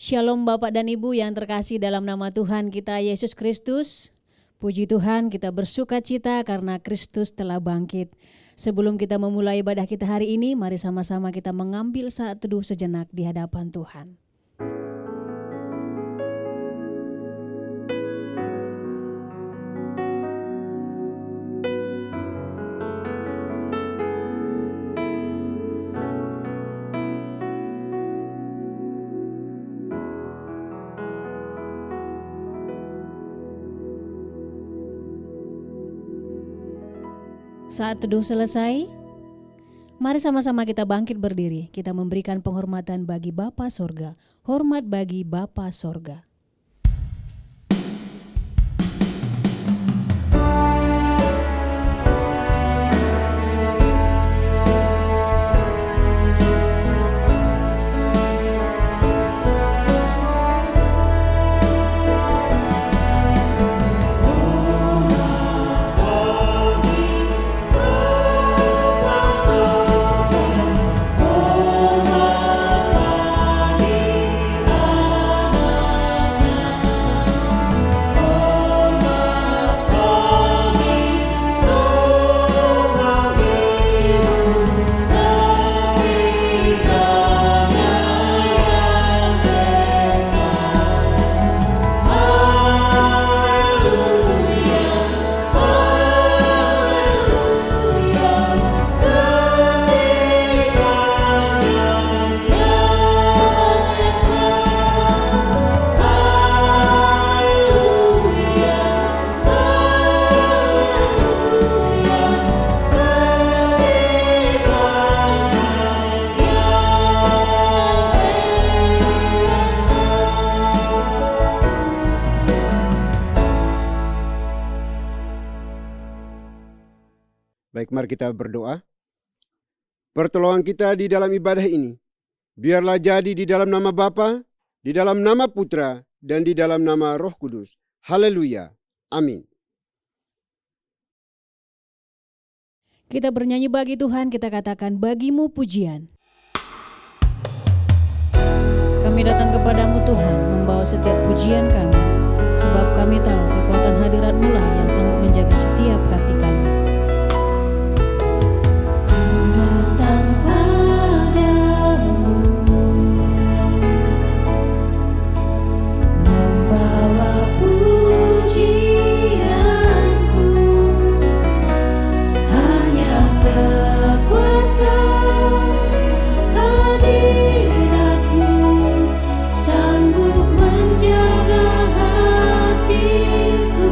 Shalom Bapak dan Ibu yang terkasih dalam nama Tuhan kita Yesus Kristus. Puji Tuhan, kita bersuka cita karena Kristus telah bangkit. Sebelum kita memulai ibadah kita hari ini, mari sama-sama kita mengambil saat teduh sejenak di hadapan Tuhan. Saat teduh selesai, mari sama-sama kita bangkit berdiri. Kita memberikan penghormatan bagi Bapa Sorga. Hormat bagi Bapa Sorga. Baik, mari kita berdoa. Pertolongan kita di dalam ibadah ini, biarlah jadi di dalam nama Bapa, di dalam nama Putra, dan di dalam nama Roh Kudus. Haleluya. Amin. Kita bernyanyi bagi Tuhan, kita katakan bagimu pujian. Kami datang kepadamu Tuhan, membawa setiap pujian kami, sebab kami tahu kekuatan hadirat-Mu lah yang sanggup menjaga setiap hati kami. Menjaga hatiku.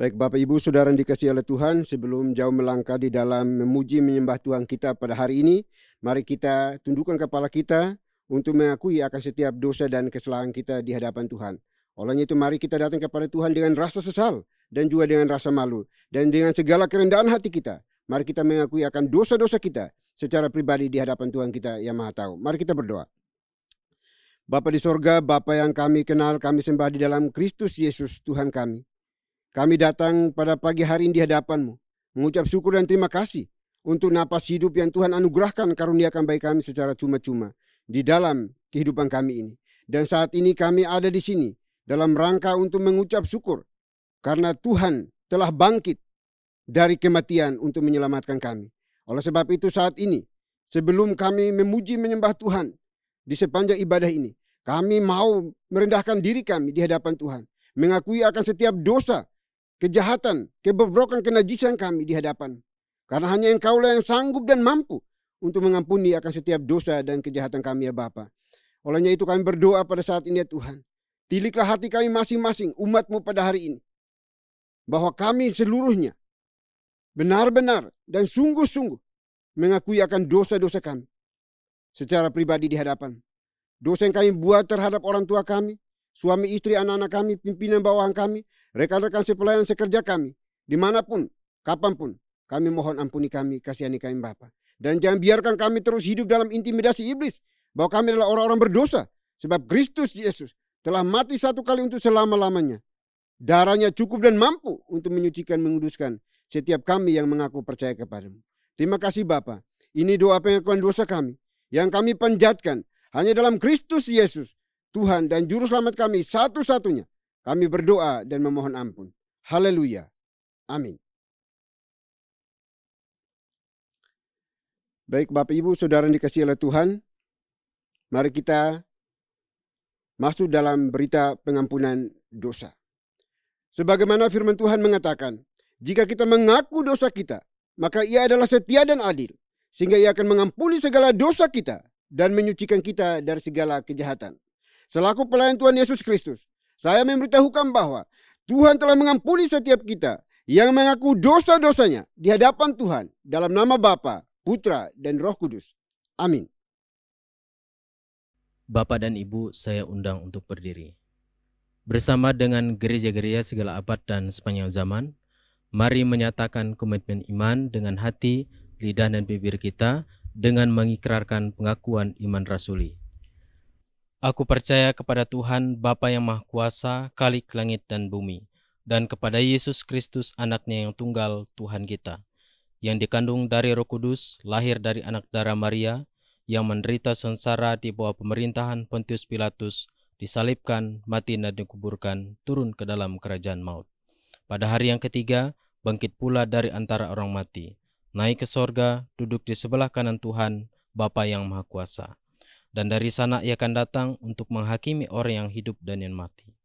Baik Bapak Ibu Saudara yang dikasihi oleh Tuhan, sebelum jauh melangkah di dalam memuji menyembah Tuhan kita pada hari ini, mari kita tundukkan kepala kita untuk mengakui akan setiap dosa dan kesalahan kita di hadapan Tuhan. Olehnya itu mari kita datang kepada Tuhan dengan rasa sesal dan juga dengan rasa malu. Dan dengan segala kerendahan hati kita, mari kita mengakui akan dosa-dosa kita secara pribadi di hadapan Tuhan kita yang Maha Tahu. Mari kita berdoa. Bapa di sorga, Bapa yang kami kenal, kami sembah di dalam Kristus Yesus Tuhan kami. Kami datang pada pagi hari ini di hadapan-Mu, mengucap syukur dan terima kasih untuk napas hidup yang Tuhan anugerahkan karuniakan bagi kami secara cuma-cuma di dalam kehidupan kami ini. Dan saat ini kami ada di sini dalam rangka untuk mengucap syukur karena Tuhan telah bangkit dari kematian untuk menyelamatkan kami. Oleh sebab itu saat ini, sebelum kami memuji menyembah Tuhan di sepanjang ibadah ini, kami mau merendahkan diri kami di hadapan Tuhan, mengakui akan setiap dosa, kejahatan, kebobrokan, kenajisan kami di hadapan. Karena hanya Engkaulah yang sanggup dan mampu untuk mengampuni akan setiap dosa dan kejahatan kami ya Bapa. Olehnya itu kami berdoa pada saat ini ya Tuhan. Tiliklah hati kami masing-masing umat-Mu pada hari ini. Bahwa kami seluruhnya benar-benar dan sungguh-sungguh mengakui akan dosa-dosa kami secara pribadi di hadapan. Dosa yang kami buat terhadap orang tua kami, suami istri anak-anak kami, pimpinan bawahan kami, rekan-rekan sepelayan sekerja kami, dimanapun, kapanpun, kami mohon ampuni kami, kasihani kami Bapa. Dan jangan biarkan kami terus hidup dalam intimidasi iblis, bahwa kami adalah orang-orang berdosa, sebab Kristus Yesus telah mati satu kali untuk selama-lamanya. Darahnya cukup dan mampu untuk menyucikan, menguduskan setiap kami yang mengaku percaya kepada-Mu. Terima kasih Bapa. Ini doa pengakuan dosa kami, yang kami panjatkan hanya dalam Kristus Yesus, Tuhan dan Juru Selamat kami satu-satunya. Kami berdoa dan memohon ampun. Haleluya. Amin. Baik Bapak Ibu Saudara yang dikasihi oleh Tuhan, mari kita masuk dalam berita pengampunan dosa. Sebagaimana firman Tuhan mengatakan, jika kita mengaku dosa kita, maka Ia adalah setia dan adil, sehingga Ia akan mengampuni segala dosa kita dan menyucikan kita dari segala kejahatan. Selaku pelayan Tuhan Yesus Kristus, saya memberitahukan bahwa Tuhan telah mengampuni setiap kita yang mengaku dosa-dosanya di hadapan Tuhan dalam nama Bapa, Putra, dan Roh Kudus. Amin. Bapak dan Ibu, saya undang untuk berdiri. Bersama dengan gereja-gereja segala abad dan sepanjang zaman, mari menyatakan komitmen iman dengan hati, lidah, dan bibir kita dengan mengikrarkan pengakuan iman rasuli. Aku percaya kepada Tuhan Bapa yang Maha Kuasa, Khalik langit dan bumi, dan kepada Yesus Kristus anaknya yang tunggal Tuhan kita, yang dikandung dari Roh Kudus, lahir dari anak darah Maria, yang menderita sengsara di bawah pemerintahan Pontius Pilatus, disalibkan, mati dan dikuburkan, turun ke dalam kerajaan maut. Pada hari yang ketiga, bangkit pula dari antara orang mati, naik ke sorga, duduk di sebelah kanan Tuhan, Bapa yang Maha Kuasa. Dan dari sana Ia akan datang untuk menghakimi orang yang hidup dan yang mati.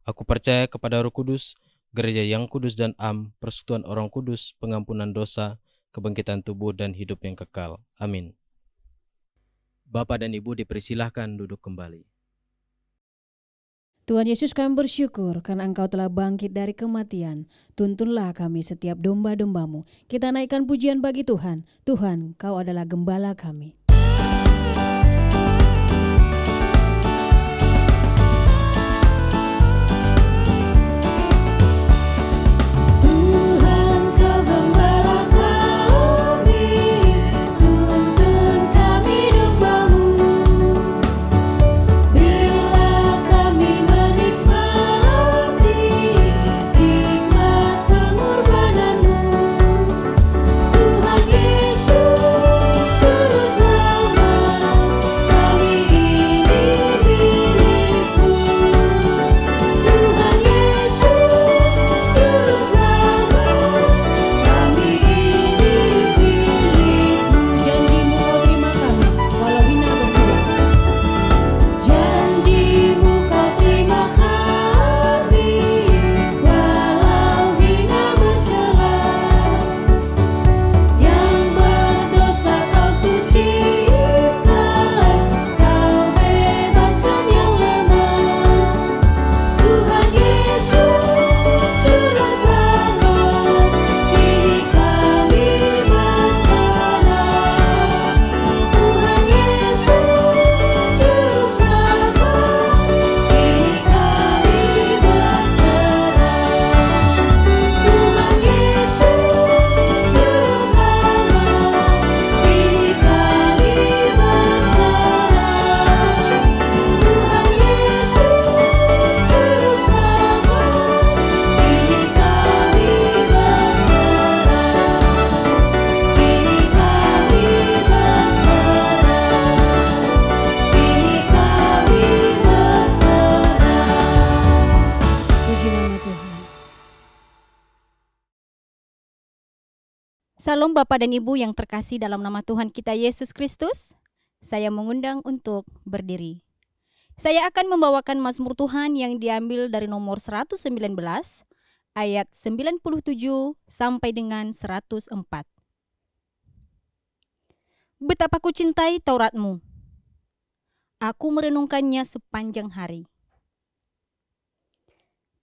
Aku percaya kepada Roh Kudus, gereja yang kudus dan am, persekutuan orang kudus, pengampunan dosa, kebangkitan tubuh dan hidup yang kekal. Amin. Bapak dan Ibu dipersilahkan duduk kembali. Tuhan Yesus, kami bersyukur karena Engkau telah bangkit dari kematian. Tuntunlah kami setiap domba-domba-Mu. Kita naikkan pujian bagi Tuhan. Tuhan, Kau adalah gembala kami. Tuhan Yesus, Juru Selamat. Salam Bapak dan Ibu yang terkasih dalam nama Tuhan kita Yesus Kristus. Saya mengundang untuk berdiri. Saya akan membawakan mazmur Tuhan yang diambil dari nomor 119 ayat 97 sampai dengan 104. Betapa ku cintai Taurat-Mu. Aku merenungkannya sepanjang hari.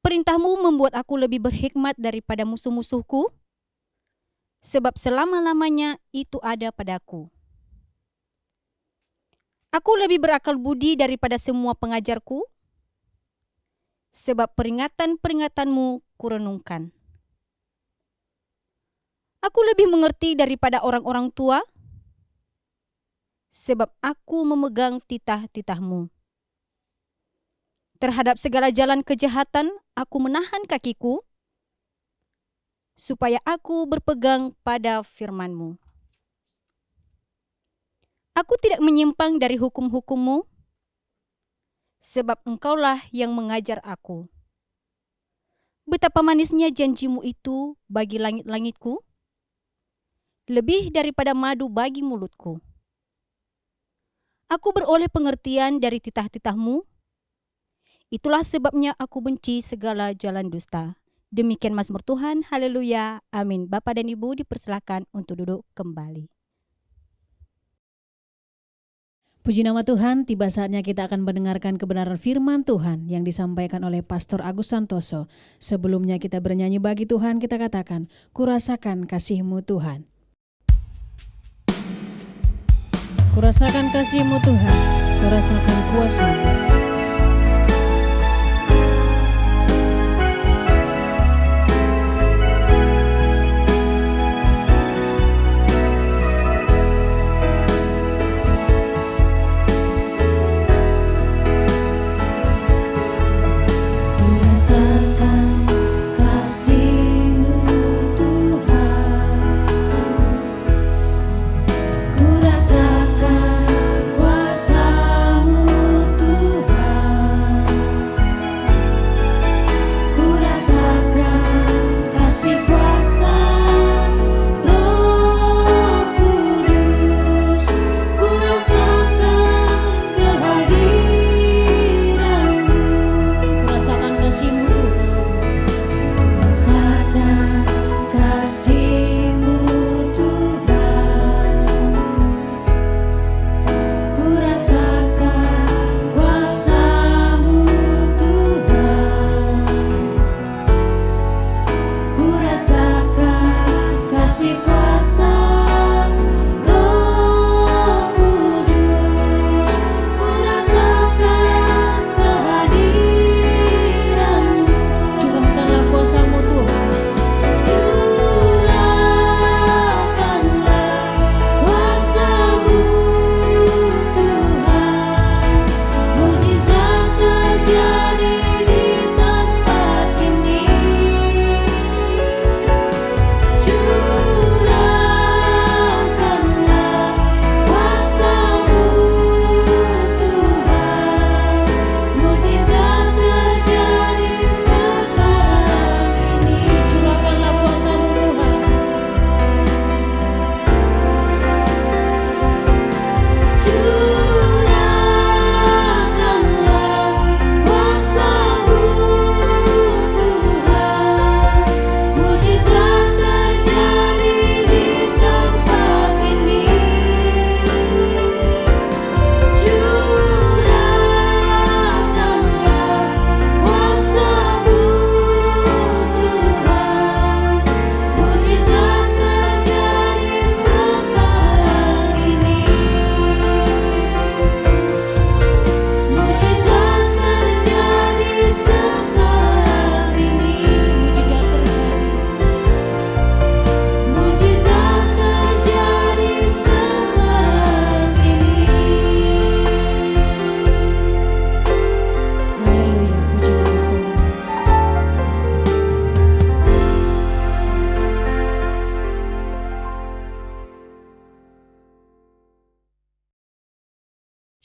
Perintah-Mu membuat aku lebih berhikmat daripada musuh-musuhku, sebab selama-lamanya itu ada padaku. Aku lebih berakal budi daripada semua pengajarku, sebab peringatan-peringatanmu kurenungkan. Aku lebih mengerti daripada orang-orang tua, sebab aku memegang titah-titahmu. Terhadap segala jalan kejahatan, aku menahan kakiku, supaya aku berpegang pada firman-Mu. Aku tidak menyimpang dari hukum-hukum-Mu, sebab Engkaulah yang mengajar aku. Betapa manisnya janji-Mu itu bagi langit-langitku, lebih daripada madu bagi mulutku. Aku beroleh pengertian dari titah-titah-Mu, itulah sebabnya aku benci segala jalan dusta. Demikian mazmur Tuhan, haleluya, amin. Bapak dan Ibu dipersilakan untuk duduk kembali. Puji nama Tuhan, tiba saatnya kita akan mendengarkan kebenaran firman Tuhan yang disampaikan oleh Pastor Agus Santoso. Sebelumnya kita bernyanyi bagi Tuhan, kita katakan, kurasakan kasih-Mu Tuhan. Kurasakan kasih-Mu Tuhan, kurasakan kuasa-Mu.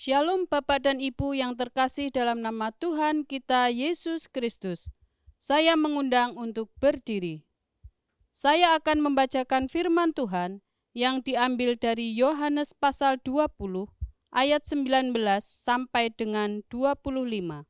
Shalom Bapak dan Ibu yang terkasih dalam nama Tuhan kita Yesus Kristus. Saya mengundang untuk berdiri. Saya akan membacakan firman Tuhan yang diambil dari Yohanes pasal 20 ayat 19 sampai dengan 25.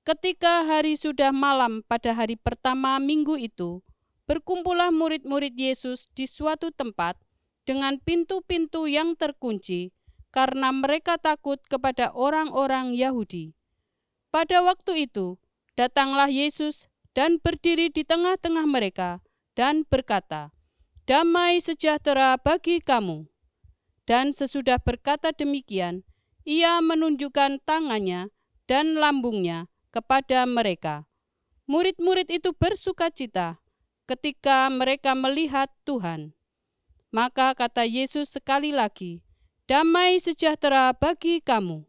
Ketika hari sudah malam pada hari pertama minggu itu, berkumpullah murid-murid Yesus di suatu tempat dengan pintu-pintu yang terkunci karena mereka takut kepada orang-orang Yahudi. Pada waktu itu, datanglah Yesus dan berdiri di tengah-tengah mereka dan berkata, "Damai sejahtera bagi kamu." Dan sesudah berkata demikian, ia menunjukkan tangannya dan lambungnya kepada mereka. Murid-murid itu bersukacita ketika mereka melihat Tuhan. Maka kata Yesus sekali lagi, "Damai sejahtera bagi kamu.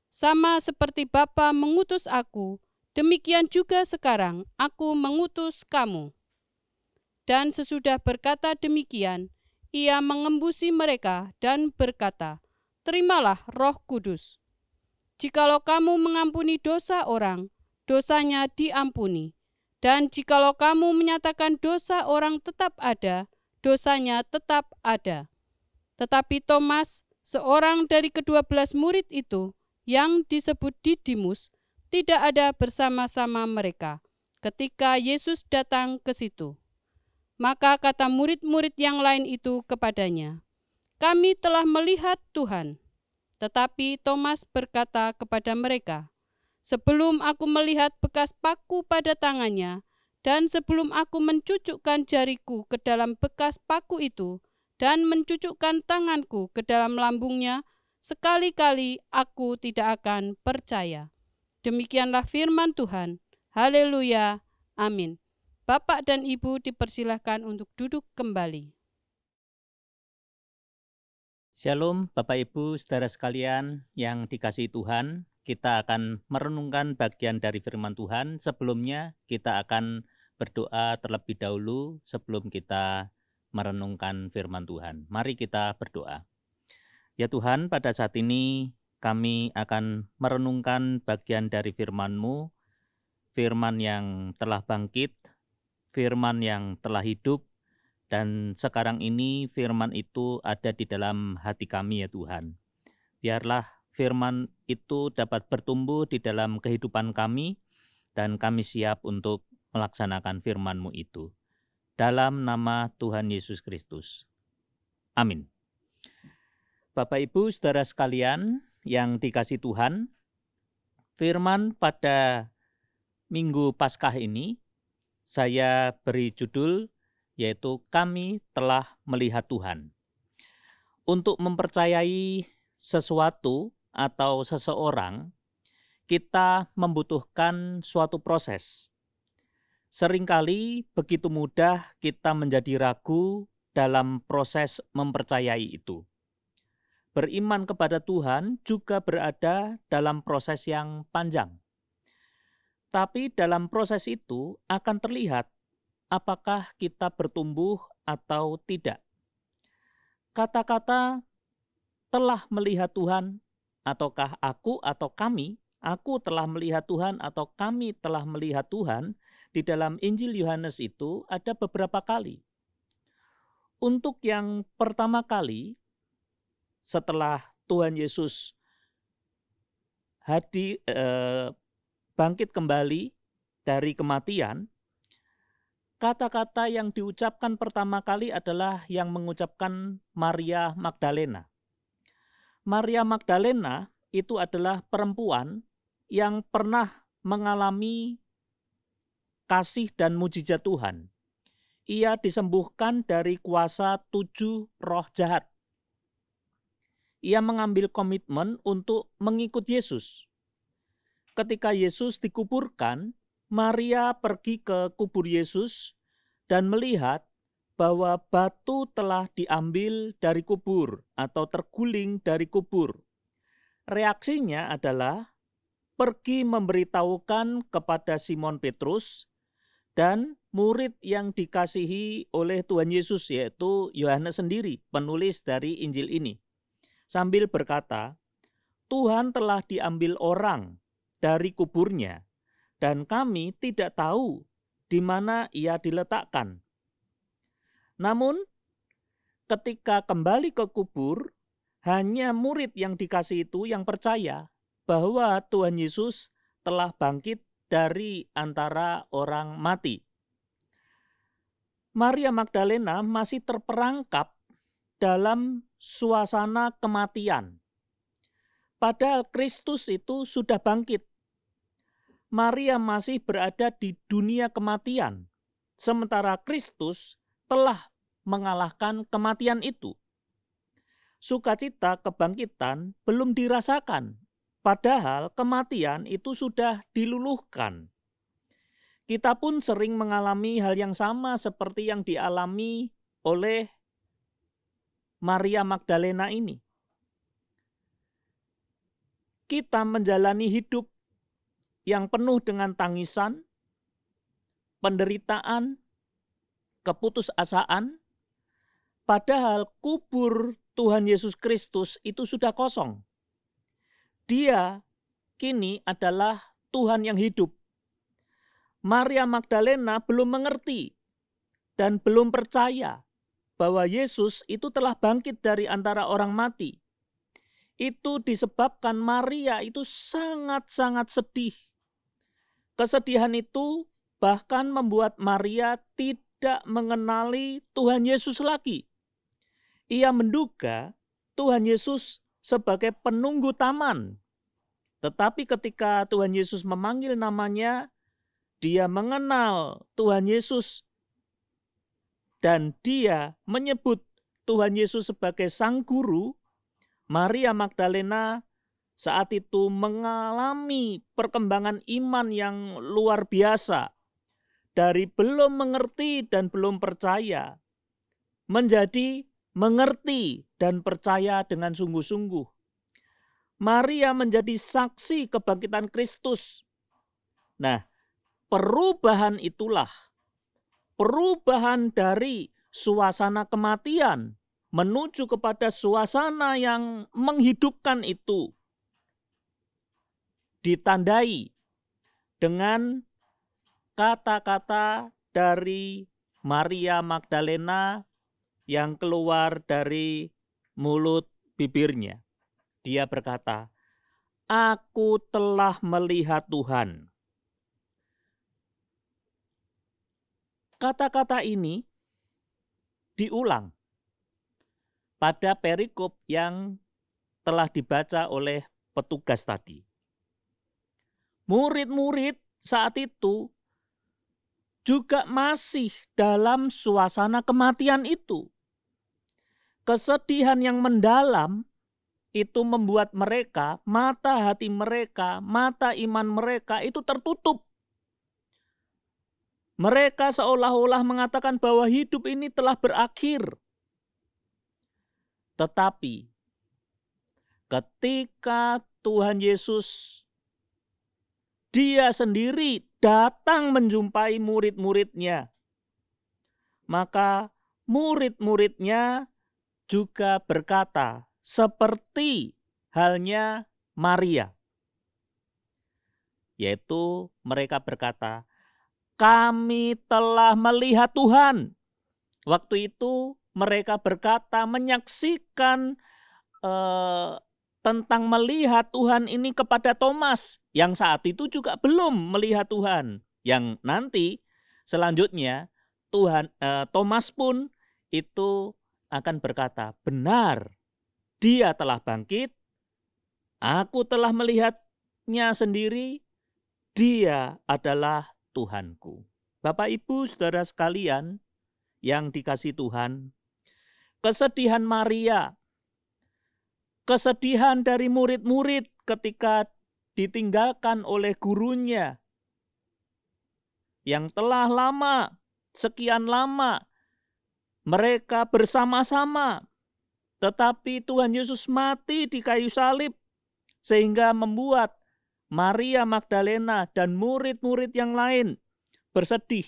Sama seperti Bapa mengutus aku, demikian juga sekarang aku mengutus kamu." Dan sesudah berkata demikian, ia mengembusi mereka dan berkata, "Terimalah Roh Kudus. Jikalau kamu mengampuni dosa orang, dosanya diampuni. Dan jikalau kamu menyatakan dosa orang tetap ada, dosanya tetap ada." Tetapi Thomas, seorang dari ke-12 murid itu, yang disebut Didimus, tidak ada bersama-sama mereka ketika Yesus datang ke situ. Maka kata murid-murid yang lain itu kepadanya, "Kami telah melihat Tuhan." Tetapi Thomas berkata kepada mereka, "Sebelum aku melihat bekas paku pada tangannya, dan sebelum aku mencucukkan jariku ke dalam bekas paku itu, dan mencucukkan tanganku ke dalam lambungnya, sekali-kali aku tidak akan percaya." Demikianlah firman Tuhan. Haleluya. Amin. Bapak dan Ibu dipersilahkan untuk duduk kembali. Shalom Bapak Ibu saudara sekalian yang dikasihi Tuhan. Kita akan merenungkan bagian dari firman Tuhan. Sebelumnya kita akan berdoa terlebih dahulu sebelum kita merenungkan firman Tuhan. Mari kita berdoa. Ya Tuhan, pada saat ini kami akan merenungkan bagian dari firman-Mu, firman yang telah bangkit, firman yang telah hidup, dan sekarang ini firman itu ada di dalam hati kami ya Tuhan. Biarlah firman itu dapat bertumbuh di dalam kehidupan kami, dan kami siap untuk melaksanakan firman-Mu itu. Dalam nama Tuhan Yesus Kristus. Amin. Bapak Ibu saudara sekalian yang dikasihi Tuhan, firman pada Minggu Paskah ini saya beri judul yaitu kami telah melihat Tuhan. Untuk mempercayai sesuatu atau seseorang, kita membutuhkan suatu proses. Seringkali begitu mudah kita menjadi ragu dalam proses mempercayai itu. Beriman kepada Tuhan juga berada dalam proses yang panjang. Tapi dalam proses itu akan terlihat apakah kita bertumbuh atau tidak. Kata-kata telah melihat Tuhan, ataukah aku atau kami, aku telah melihat Tuhan atau kami telah melihat Tuhan, di dalam Injil Yohanes itu ada beberapa kali. Untuk yang pertama kali, setelah Tuhan Yesus bangkit kembali dari kematian, kata-kata yang diucapkan pertama kali adalah yang mengucapkan Maria Magdalena. Maria Magdalena itu adalah perempuan yang pernah mengalami kasih dan mujizat Tuhan. Ia disembuhkan dari kuasa 7 roh jahat. Ia mengambil komitmen untuk mengikut Yesus. Ketika Yesus dikuburkan, Maria pergi ke kubur Yesus dan melihat bahwa batu telah diambil dari kubur atau terguling dari kubur. Reaksinya adalah pergi memberitahukan kepada Simon Petrus dan murid yang dikasihi oleh Tuhan Yesus, yaitu Yohanes sendiri, penulis dari Injil ini. Sambil berkata, "Tuhan telah diambil orang dari kuburnya, dan kami tidak tahu di mana ia diletakkan." Namun ketika kembali ke kubur, hanya murid yang dikasih itu yang percaya bahwa Tuhan Yesus telah bangkit dari antara orang mati. Maria Magdalena masih terperangkap dalam suasana kematian. Padahal Kristus itu sudah bangkit. Maria masih berada di dunia kematian, sementara Kristus telah mengalahkan kematian itu. Sukacita kebangkitan belum dirasakan, padahal kematian itu sudah diluluhkan. Kita pun sering mengalami hal yang sama seperti yang dialami oleh Maria Magdalena ini. Kita menjalani hidup yang penuh dengan tangisan, penderitaan, keputusasaan, padahal kubur Tuhan Yesus Kristus itu sudah kosong. Dia kini adalah Tuhan yang hidup. Maria Magdalena belum mengerti dan belum percaya bahwa Yesus itu telah bangkit dari antara orang mati. Itu disebabkan Maria itu sangat-sangat sedih. Kesedihan itu bahkan membuat Maria tidak mengenali Tuhan Yesus lagi. Ia menduga Tuhan Yesus sebagai penunggu taman. Tetapi ketika Tuhan Yesus memanggil namanya, dia mengenal Tuhan Yesus dan dia menyebut Tuhan Yesus sebagai Sang Guru. Maria Magdalena saat itu mengalami perkembangan iman yang luar biasa. Dari belum mengerti dan belum percaya, menjadi mengerti dan percaya dengan sungguh-sungguh. Maria menjadi saksi kebangkitan Kristus. Nah, perubahan itulah, perubahan dari suasana kematian menuju kepada suasana yang menghidupkan itu, ditandai dengan kata-kata dari Maria Magdalena yang keluar dari mulut bibirnya. Dia berkata, "Aku telah melihat Tuhan." Kata-kata ini diulang pada perikop yang telah dibaca oleh petugas tadi. Murid-murid saat itu juga masih dalam suasana kematian itu. Kesedihan yang mendalam itu membuat mereka, mata hati mereka, mata iman mereka itu tertutup. Mereka seolah-olah mengatakan bahwa hidup ini telah berakhir. Tetapi ketika Tuhan Yesus, Dia sendiri datang menjumpai murid-muridnya, maka murid-muridnya juga berkata seperti halnya Maria. Yaitu mereka berkata, "Kami telah melihat Tuhan." Waktu itu mereka berkata menyaksikan tentang melihat Tuhan ini kepada Thomas, yang saat itu juga belum melihat Tuhan. Yang nanti selanjutnya Thomas pun itu akan berkata, "Benar, Dia telah bangkit, aku telah melihatnya sendiri, Dia adalah Tuhanku." Bapak, Ibu, Saudara sekalian yang dikasihi Tuhan, kesedihan Maria, kesedihan dari murid-murid ketika ditinggalkan oleh gurunya yang telah lama, sekian lama mereka bersama-sama, tetapi Tuhan Yesus mati di kayu salib sehingga membuat Maria Magdalena dan murid-murid yang lain bersedih,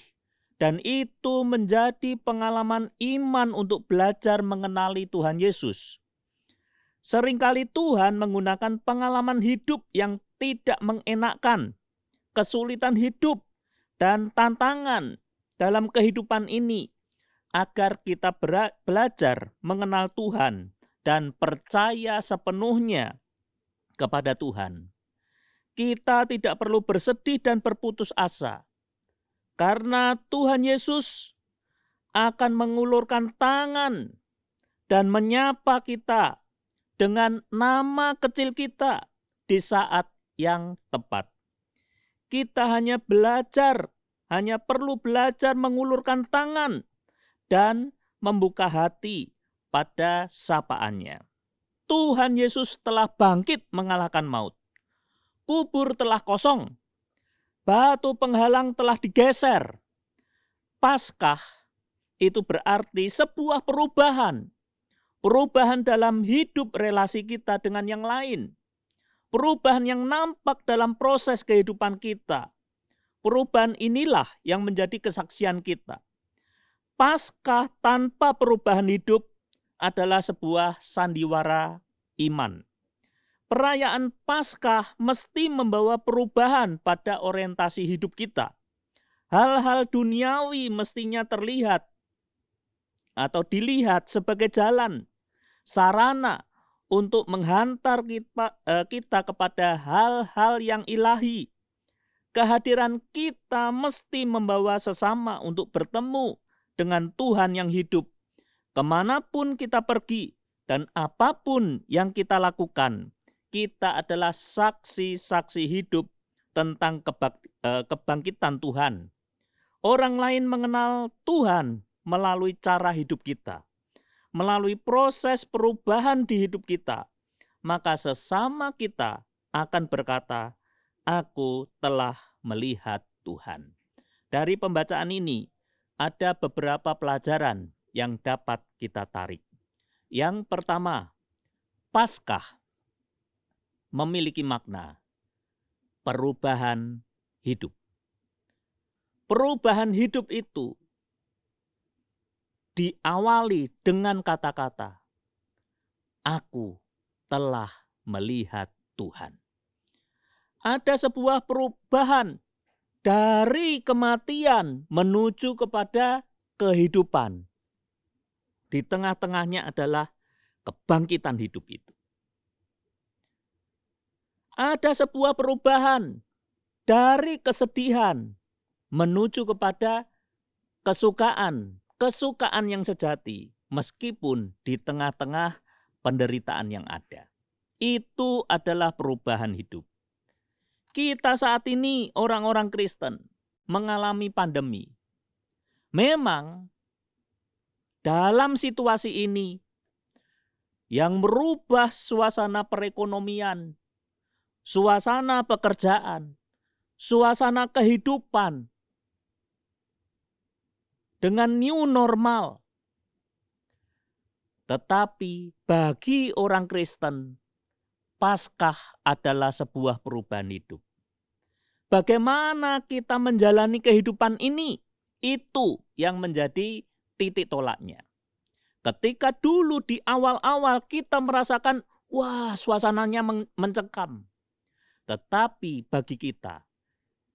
dan itu menjadi pengalaman iman untuk belajar mengenali Tuhan Yesus. Seringkali Tuhan menggunakan pengalaman hidup yang tidak mengenakkan, kesulitan hidup dan tantangan dalam kehidupan ini agar kita belajar mengenal Tuhan dan percaya sepenuhnya kepada Tuhan. Kita tidak perlu bersedih dan berputus asa, karena Tuhan Yesus akan mengulurkan tangan dan menyapa kita dengan nama kecil kita di saat yang tepat. Kita hanya perlu belajar mengulurkan tangan dan membuka hati pada sapaannya. Tuhan Yesus telah bangkit mengalahkan maut. Kubur telah kosong. Batu penghalang telah digeser. Paskah itu berarti sebuah perubahan. Perubahan dalam hidup relasi kita dengan yang lain. Perubahan yang nampak dalam proses kehidupan kita. Perubahan inilah yang menjadi kesaksian kita. Paskah tanpa perubahan hidup adalah sebuah sandiwara iman. Perayaan Paskah mesti membawa perubahan pada orientasi hidup kita. Hal-hal duniawi mestinya terlihat atau dilihat sebagai jalan, sarana untuk menghantar kita kepada hal-hal yang ilahi. Kehadiran kita mesti membawa sesama untuk bertemu dengan Tuhan yang hidup. Kemanapun kita pergi dan apapun yang kita lakukan, kita adalah saksi-saksi hidup tentang kebangkitan Tuhan. Orang lain mengenal Tuhan melalui cara hidup kita, melalui proses perubahan di hidup kita. Maka sesama kita akan berkata, "Aku telah melihat Tuhan." Dari pembacaan ini, ada beberapa pelajaran yang dapat kita tarik. Yang pertama, Paskah memiliki makna perubahan hidup. Perubahan hidup itu diawali dengan kata-kata, "Aku telah melihat Tuhan." Ada sebuah perubahan dari kematian menuju kepada kehidupan. Di tengah-tengahnya adalah kebangkitan hidup itu. Ada sebuah perubahan dari kesedihan menuju kepada kesukaan yang sejati, meskipun di tengah-tengah penderitaan yang ada. Itu adalah perubahan hidup. Kita saat ini orang-orang Kristen mengalami pandemi. Memang dalam situasi ini yang merubah suasana perekonomian, suasana pekerjaan, suasana kehidupan dengan new normal. Tetapi bagi orang Kristen, Paskah adalah sebuah perubahan hidup. Bagaimana kita menjalani kehidupan ini? Itu yang menjadi titik tolaknya. Ketika dulu di awal-awal kita merasakan, wah, suasananya mencekam. Tetapi bagi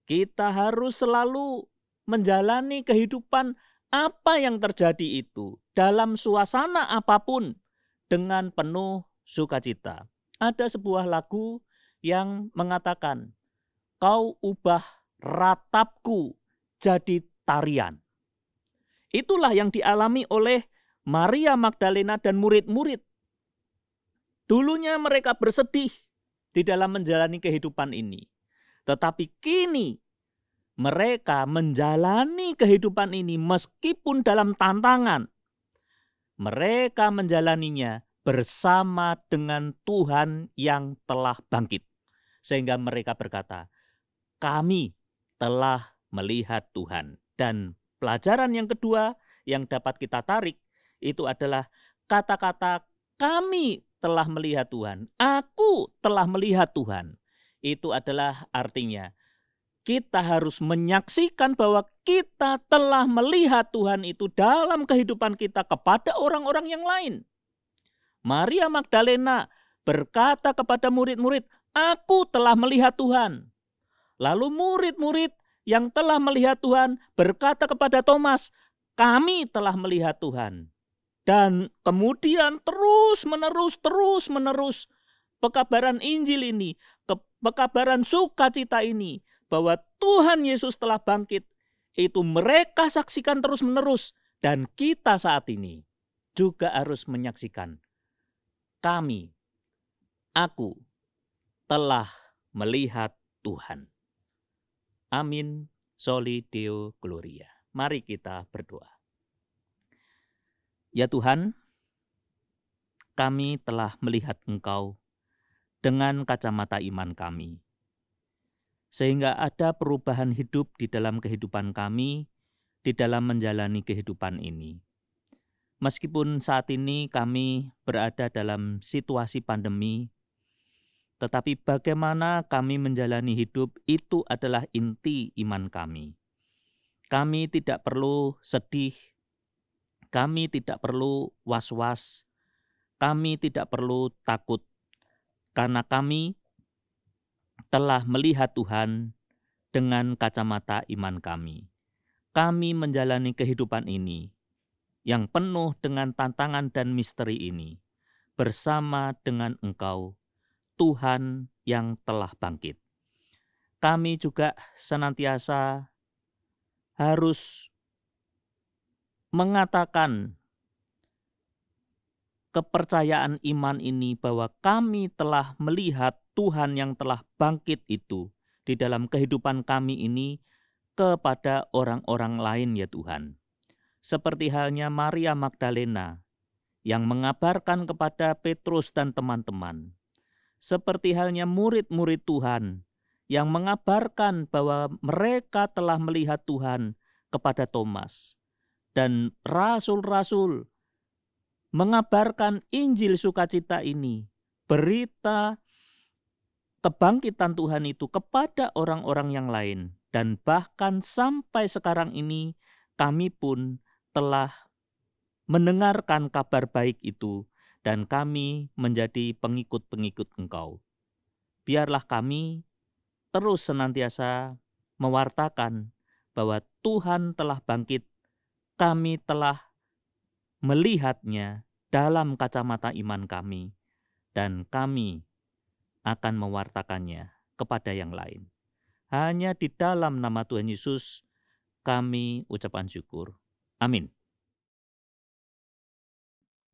kita harus selalu menjalani kehidupan apa yang terjadi itu dalam suasana apapun dengan penuh sukacita. Ada sebuah lagu yang mengatakan, "Kau ubah ratapku jadi tarian." Itulah yang dialami oleh Maria Magdalena dan murid-murid. Dulunya mereka bersedih di dalam menjalani kehidupan ini. Tetapi kini mereka menjalani kehidupan ini meskipun dalam tantangan. Mereka menjalaninya bersama dengan Tuhan yang telah bangkit. Sehingga mereka berkata, "Kami telah melihat Tuhan." Dan pelajaran yang kedua yang dapat kita tarik itu adalah kata-kata "kami telah melihat Tuhan", "aku telah melihat Tuhan". Itu adalah artinya kita harus menyaksikan bahwa kita telah melihat Tuhan itu dalam kehidupan kita kepada orang-orang yang lain. Maria Magdalena berkata kepada murid-murid, "Aku telah melihat Tuhan." Lalu murid-murid yang telah melihat Tuhan berkata kepada Thomas, kami telah melihat Tuhan. Dan kemudian terus menerus pekabaran Injil ini, pekabaran sukacita ini, bahwa Tuhan Yesus telah bangkit, itu mereka saksikan terus menerus. Dan kita saat ini juga harus menyaksikan. Aku telah melihat Tuhan. Amin. Soli Deo Gloria. Mari kita berdoa. Ya Tuhan, kami telah melihat Engkau dengan kacamata iman kami. Sehingga ada perubahan hidup di dalam kehidupan kami, di dalam menjalani kehidupan ini. Meskipun saat ini kami berada dalam situasi pandemi, tetapi bagaimana kami menjalani hidup itu adalah inti iman kami. Kami tidak perlu sedih, kami tidak perlu was-was, kami tidak perlu takut, karena kami telah melihat Tuhan dengan kacamata iman kami. Kami menjalani kehidupan ini yang penuh dengan tantangan dan misteri ini bersama dengan Engkau, Tuhan yang telah bangkit. Kami juga senantiasa harus mengatakan kepercayaan iman ini bahwa kami telah melihat Tuhan yang telah bangkit itu di dalam kehidupan kami ini kepada orang-orang lain ya Tuhan. Seperti halnya Maria Magdalena yang mengabarkan kepada Petrus dan teman-teman. Seperti halnya murid-murid Tuhan yang mengabarkan bahwa mereka telah melihat Tuhan kepada Thomas. Dan rasul-rasul mengabarkan Injil sukacita ini, berita kebangkitan Tuhan itu kepada orang-orang yang lain. Dan bahkan sampai sekarang ini kami pun telah mendengarkan kabar baik itu dan kami menjadi pengikut-pengikut Engkau. Biarlah kami terus senantiasa mewartakan bahwa Tuhan telah bangkit, kami telah melihatnya dalam kacamata iman kami, dan kami akan mewartakannya kepada yang lain. Hanya di dalam nama Tuhan Yesus kami ucapkan syukur. Amin.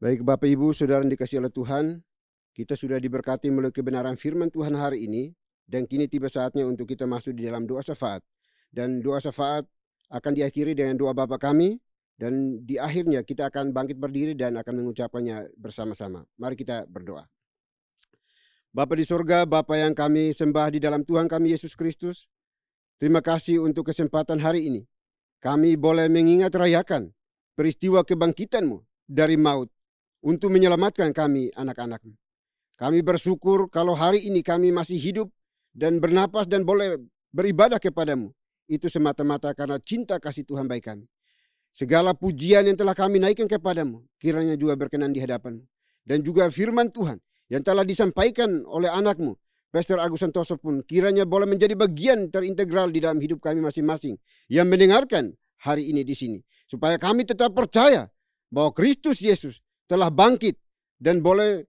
Baik Bapak Ibu, Saudara yang dikasihi oleh Tuhan, kita sudah diberkati melalui kebenaran firman Tuhan hari ini, dan kini tiba saatnya untuk kita masuk di dalam doa syafaat. Dan doa syafaat akan diakhiri dengan doa Bapa kami, dan di akhirnya kita akan bangkit berdiri dan akan mengucapkannya bersama-sama. Mari kita berdoa. Bapa di sorga, Bapa yang kami sembah di dalam Tuhan kami Yesus Kristus, terima kasih untuk kesempatan hari ini. Kami boleh mengingat rayakan peristiwa kebangkitan-Mu dari maut untuk menyelamatkan kami anak-anak-Mu. Kami bersyukur kalau hari ini kami masih hidup dan bernapas dan boleh beribadah kepada-Mu. Itu semata-mata karena cinta kasih Tuhan baik kami. Segala pujian yang telah kami naikkan kepada-Mu, kiranya juga berkenan di hadapan-Mu. Dan juga firman Tuhan yang telah disampaikan oleh anak-Mu, Pastor Agus Santoso pun kiranya boleh menjadi bagian terintegral di dalam hidup kami masing-masing yang mendengarkan hari ini di sini. Supaya kami tetap percaya bahwa Kristus Yesus telah bangkit dan boleh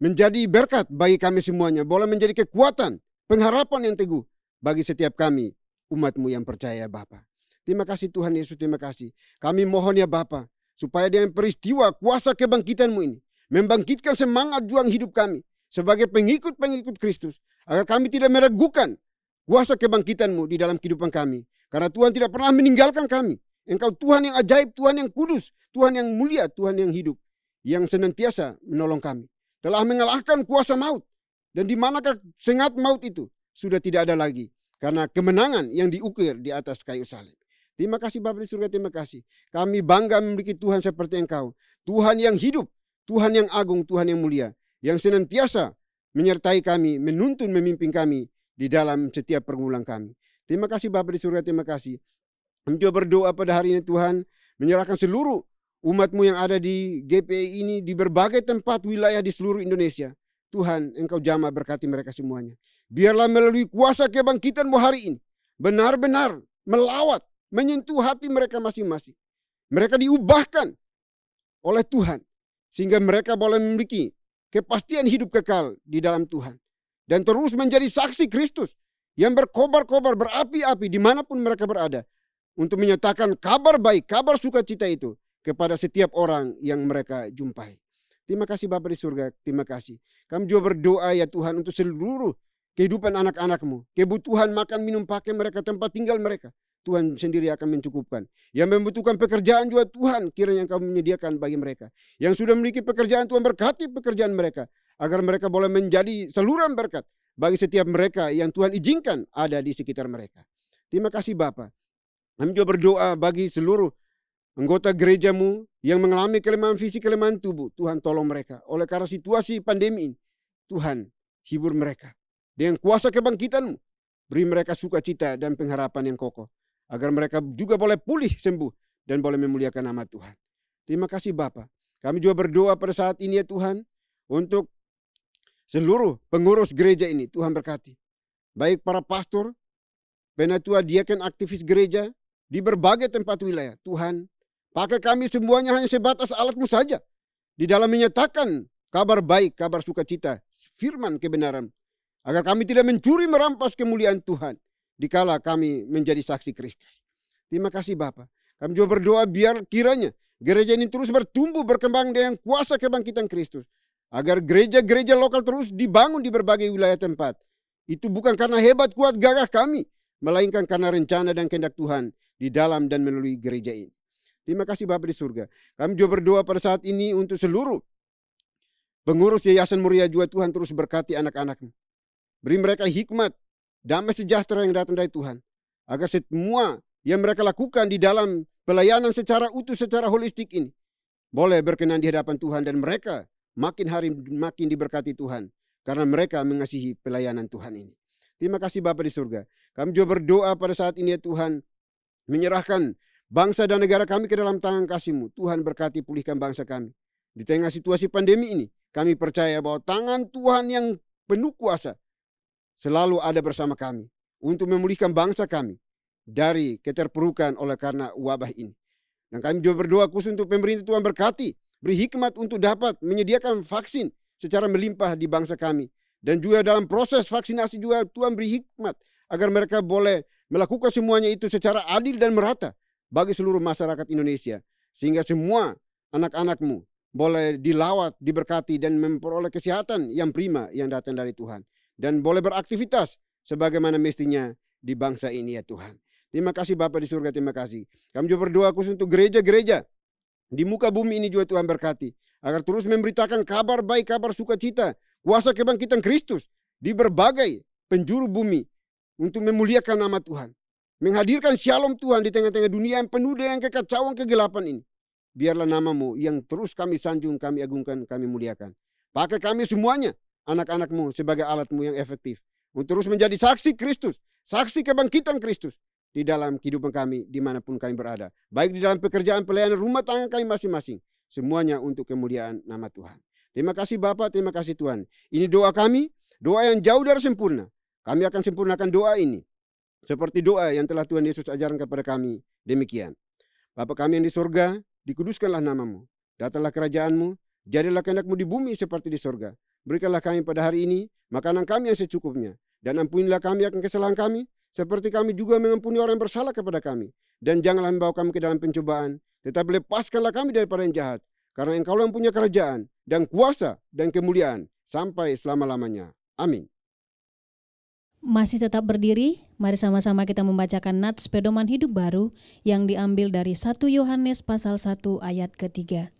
menjadi berkat bagi kami semuanya. Boleh menjadi kekuatan, pengharapan yang teguh bagi setiap kami, umat-Mu yang percaya Bapa. Terima kasih Tuhan Yesus, terima kasih. Kami mohon ya Bapa, supaya dengan peristiwa kuasa kebangkitan-Mu ini, membangkitkan semangat juang hidup kami sebagai pengikut-pengikut Kristus, agar kami tidak meragukan kuasa kebangkitan-Mu di dalam kehidupan kami. Karena Tuhan tidak pernah meninggalkan kami. Engkau Tuhan yang ajaib, Tuhan yang kudus, Tuhan yang mulia, Tuhan yang hidup, yang senantiasa menolong kami. Telah mengalahkan kuasa maut. Dan di manakah sengat maut itu? Sudah tidak ada lagi. Karena kemenangan yang diukir di atas kayu salib. Terima kasih Bapa di surga, terima kasih. Kami bangga memiliki Tuhan seperti Engkau. Tuhan yang hidup, Tuhan yang agung, Tuhan yang mulia. Yang senantiasa menyertai kami, menuntun, memimpin kami di dalam setiap pergumulan kami. Terima kasih Bapa di surga, terima kasih. Kami juga berdoa pada hari ini Tuhan, menyerahkan seluruh umat-Mu yang ada di GPI ini, di berbagai tempat wilayah di seluruh Indonesia. Tuhan, Engkau jamah berkati mereka semuanya. Biarlah melalui kuasa kebangkitan-Mu hari ini, benar-benar melawat menyentuh hati mereka masing-masing. Mereka diubahkan oleh Tuhan, sehingga mereka boleh memiliki kepastian hidup kekal di dalam Tuhan. Dan terus menjadi saksi Kristus yang berkobar-kobar, berapi-api dimanapun mereka berada. Untuk menyatakan kabar baik, kabar sukacita itu kepada setiap orang yang mereka jumpai. Terima kasih Bapa di surga, terima kasih. Kami juga berdoa ya Tuhan untuk seluruh kehidupan anak-anak-Mu. Kebutuhan makan, minum, pakai mereka, tempat tinggal mereka. Tuhan sendiri akan mencukupkan. Yang membutuhkan pekerjaan juga Tuhan kiranya Engkau menyediakan bagi mereka. Yang sudah memiliki pekerjaan Tuhan berkati pekerjaan mereka. Agar mereka boleh menjadi saluran berkat bagi setiap mereka yang Tuhan izinkan ada di sekitar mereka. Terima kasih Bapa. Kami juga berdoa bagi seluruh anggota gereja-Mu yang mengalami kelemahan fisik, kelemahan tubuh. Tuhan tolong mereka. Oleh karena situasi pandemi ini, Tuhan hibur mereka. Dengan kuasa kebangkitan-Mu, beri mereka sukacita dan pengharapan yang kokoh. Agar mereka juga boleh pulih, sembuh, dan boleh memuliakan nama Tuhan. Terima kasih Bapa. Kami juga berdoa pada saat ini ya Tuhan, untuk seluruh pengurus gereja ini. Tuhan berkati. Baik para pastor, penatua, diaken, aktivis gereja, di berbagai tempat wilayah. Tuhan, pakai kami semuanya hanya sebatas alat-Mu saja. Di dalam menyatakan kabar baik, kabar sukacita, firman kebenaran. Agar kami tidak mencuri merampas kemuliaan Tuhan. Dikala kami menjadi saksi Kristus. Terima kasih Bapa. Kami juga berdoa biar kiranya gereja ini terus bertumbuh, berkembang dengan kuasa kebangkitan Kristus. Agar gereja-gereja lokal terus dibangun di berbagai wilayah tempat. Itu bukan karena hebat, kuat, gagah kami. Melainkan karena rencana dan kehendak Tuhan di dalam dan melalui gereja ini. Terima kasih Bapa di surga. Kami juga berdoa pada saat ini untuk seluruh pengurus Yayasan Muria juga Tuhan terus berkati anak-anak-Mu. Beri mereka hikmat, damai sejahtera yang datang dari Tuhan. Agar semua yang mereka lakukan di dalam pelayanan secara utuh, secara holistik ini, boleh berkenan di hadapan Tuhan. Dan mereka makin hari makin diberkati Tuhan. Karena mereka mengasihi pelayanan Tuhan ini. Terima kasih Bapa di surga. Kami juga berdoa pada saat ini ya Tuhan. Menyerahkan bangsa dan negara kami ke dalam tangan kasih-Mu. Tuhan berkati pulihkan bangsa kami. Di tengah situasi pandemi ini, kami percaya bahwa tangan Tuhan yang penuh kuasa selalu ada bersama kami untuk memulihkan bangsa kami dari keterpurukan oleh karena wabah ini. Dan kami juga berdoa khusus untuk pemerintah. Tuhan berkati, beri hikmat untuk dapat menyediakan vaksin secara melimpah di bangsa kami. Dan juga dalam proses vaksinasi juga Tuhan beri hikmat agar mereka boleh melakukan semuanya itu secara adil dan merata bagi seluruh masyarakat Indonesia. Sehingga semua anak-anak-Mu boleh dilawat, diberkati dan memperoleh kesehatan yang prima yang datang dari Tuhan. Dan boleh beraktivitas sebagaimana mestinya di bangsa ini ya Tuhan. Terima kasih Bapa di surga, terima kasih. Kami juga berdoa khusus untuk gereja-gereja di muka bumi ini juga Tuhan berkati. Agar terus memberitakan kabar baik, kabar sukacita, kuasa kebangkitan Kristus di berbagai penjuru bumi. Untuk memuliakan nama Tuhan. Menghadirkan shalom Tuhan di tengah-tengah dunia yang penuh dengan kekacauan, kegelapan ini. Biarlah nama-Mu yang terus kami sanjung, kami agungkan, kami muliakan. Pakai kami semuanya, anak-anak-Mu sebagai alat-Mu yang efektif. Untuk terus menjadi saksi Kristus, saksi kebangkitan Kristus di dalam kehidupan kami dimanapun kami berada. Baik di dalam pekerjaan, pelayanan, rumah tangga kami masing-masing. Semuanya untuk kemuliaan nama Tuhan. Terima kasih Bapa, terima kasih Tuhan. Ini doa kami, doa yang jauh dari sempurna. Kami akan sempurnakan doa ini. Seperti doa yang telah Tuhan Yesus ajarkan kepada kami. Demikian. Bapa kami yang di surga, dikuduskanlah nama-Mu. Datanglah kerajaan-Mu, jadilah kehendak-Mu di bumi seperti di surga. Berikanlah kami pada hari ini makanan kami yang secukupnya. Dan ampunilah kami akan kesalahan kami, seperti kami juga mengampuni orang yang bersalah kepada kami. Dan janganlah membawa kami ke dalam pencobaan, tetapi lepaskanlah kami daripada yang jahat. Karena Engkau yang punya kerajaan, dan kuasa, dan kemuliaan, sampai selama-lamanya. Amin. Masih tetap berdiri, mari sama-sama kita membacakan nats pedoman hidup baru yang diambil dari 1 Yohanes pasal 1 ayat ketiga.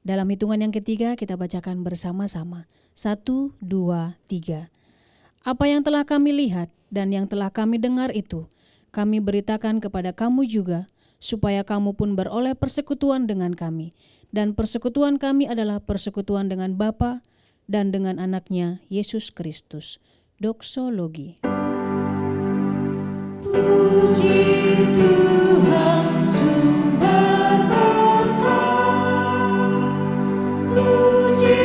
Dalam hitungan yang ketiga kita bacakan bersama-sama. 1, 2, 3. Apa yang telah kami lihat dan yang telah kami dengar itu, kami beritakan kepada kamu juga, supaya kamu pun beroleh persekutuan dengan kami. Dan persekutuan kami adalah persekutuan dengan Bapa dan dengan Anaknya Yesus Kristus. Doksologi. Puji Tuhan sumber berkat, puji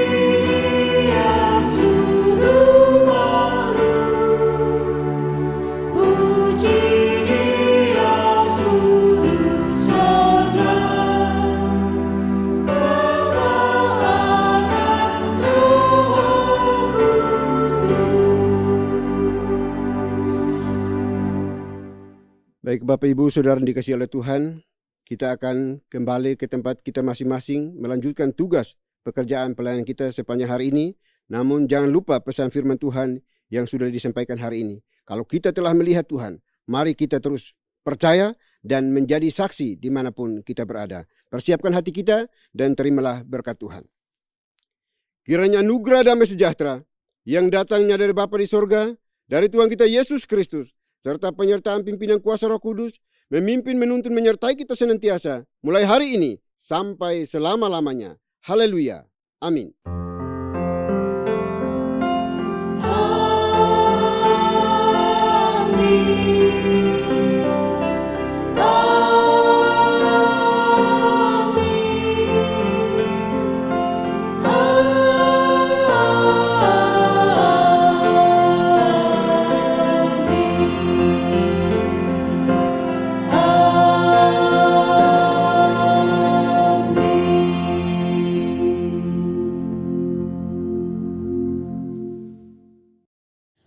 Dia suru makhluk, puji Dia suru Baik Bapak Ibu Saudara yang dikasihi oleh Tuhan, kita akan kembali ke tempat kita masing-masing melanjutkan tugas pekerjaan pelayanan kita sepanjang hari ini. Namun jangan lupa pesan firman Tuhan yang sudah disampaikan hari ini. Kalau kita telah melihat Tuhan, mari kita terus percaya dan menjadi saksi dimanapun kita berada. Persiapkan hati kita dan terimalah berkat Tuhan. Kiranya anugerah damai sejahtera yang datangnya dari Bapa di sorga, dari Tuhan kita Yesus Kristus, serta penyertaan pimpinan kuasa Roh Kudus, memimpin, menuntun, menyertai kita senantiasa, mulai hari ini sampai selama-lamanya. Haleluya. Amin.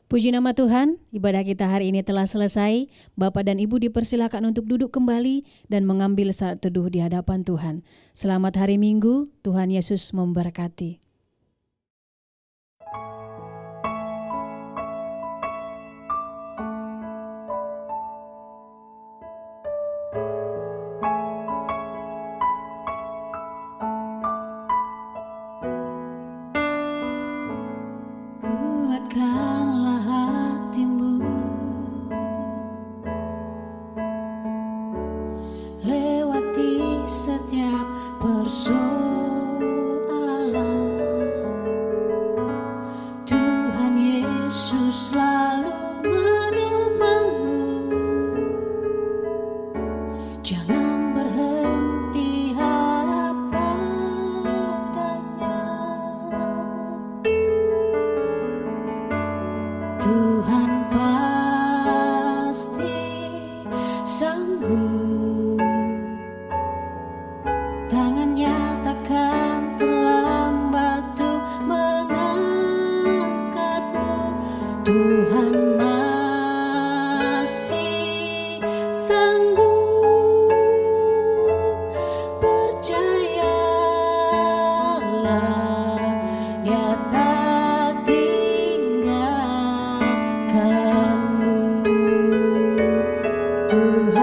Puji nama Tuhan, ibadah kita hari ini telah selesai. Bapak dan Ibu dipersilakan untuk duduk kembali dan mengambil saat teduh di hadapan Tuhan. Selamat hari Minggu, Tuhan Yesus memberkati. Kuatkanlah hatimu, lewati setiap persoalan. Tuhan Yesus selalu menopangmu. Jangan berhenti harap padanya. Tuhan pasti sanggup, tangannya takkan terlambat untuk mengangkatmu. Tuhan masih sanggup, percayalah, Dia tak tinggalkanmu. Tuhan